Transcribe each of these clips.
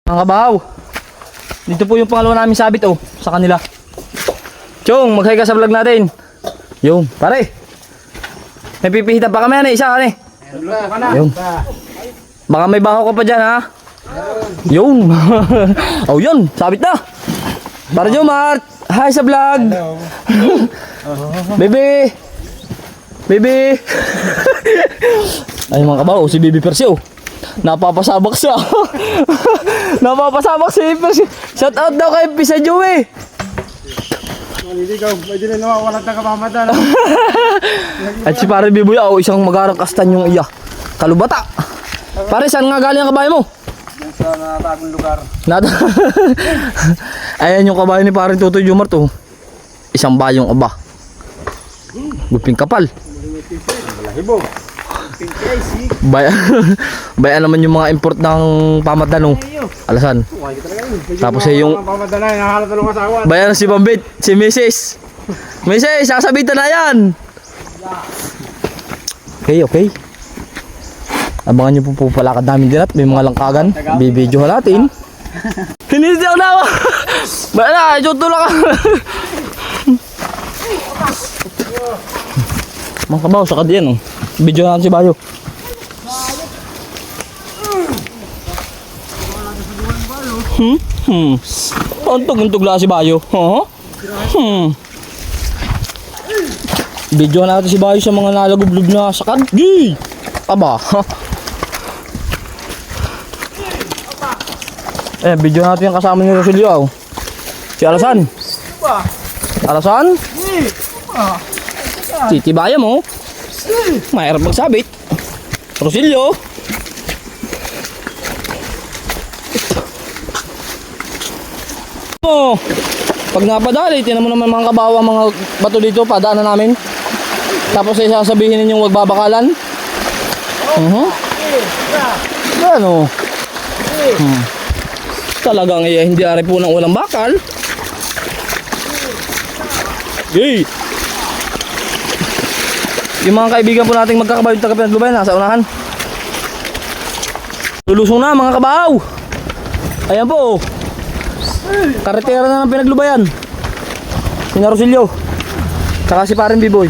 Mga kabahaw, dito po yung pangalawa namin sabit sa kanila. Chong, mag-hi ka sa vlog natin. Yung, pare. May pipihita pa kami isa kani. Yung. Baka may baho ka pa dyan ha. Yung. Oh yun, sabit na. Para Jo Mart, hi sa vlog. Baby. Baby. Ay mga kabahaw, si Baby Percy napapasabak siya. Napapasabak si Percy. Shout out daw kay Pisa Joey. Maliligaw, pwede na nawawalan ng kapamata. At si pare Biboy, isang magarang kastan yung iya. Kalubata. Pare, saan nga galing ang kabayo mo? Sa natagong lugar. Ayan yung kabayo ni pare Tutoy Jumart Isang bayong aba. Guping kapal. Malahibo. Bayan naman yung mga import ng pamadan Alasan. Tapos yung pamadala, nahalat ng asawa. bayan si Bambit, si Mrs. Mrs, sasabitan na yan. Okay. Abangan nyo po palakad namin din at may mga langkagan. Bibidyohan natin. Hindi ako na. Bayan na, tutulak ka. Mga kabaw, saka diyan Video natin si Bayo. Untog lang si Bayo. Video natin si Bayo sa mga nalagublob na sakad. Gee! Aba. Video natin yung kasama ni Rosilio. Si Alasan. Alasan? Titibaya mo. Mahirap magsabit. Rosilio. Pag napadali, tinan mo naman mga kabawa, mga bato dito, padaanan namin. Tapos ay sasabihin ninyong wag babakalan. Ano? Talagang hindi ari po ng walang bakal. Yay! Yung mga kaibigan po nating magkakabayo taga Pinaglubayan nasa unahan. Lulusong na mga kabaw. Ayan po. Karetera na ng Pinaglubayan. Si Rosilio. Saka si paring Biboy.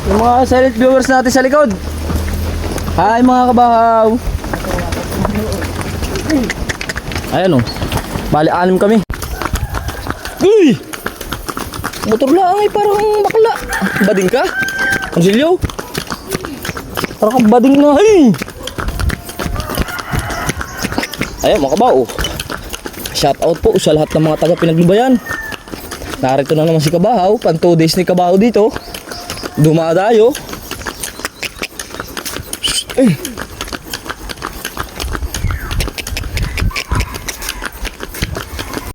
Yung mga silent viewers natin sa likod. Hi mga kabaw. Ayan bali 6 kami. Uy! Motor lang parang bakla. Bading ka? Rosilio? Parang kang bading na Ayan mga kabaw. Shout out po sa lahat ng mga taga Pinaglubayan. Narito na naman si Kabahaw. Pan 2 days ni Kabahaw dito. Dumadayo.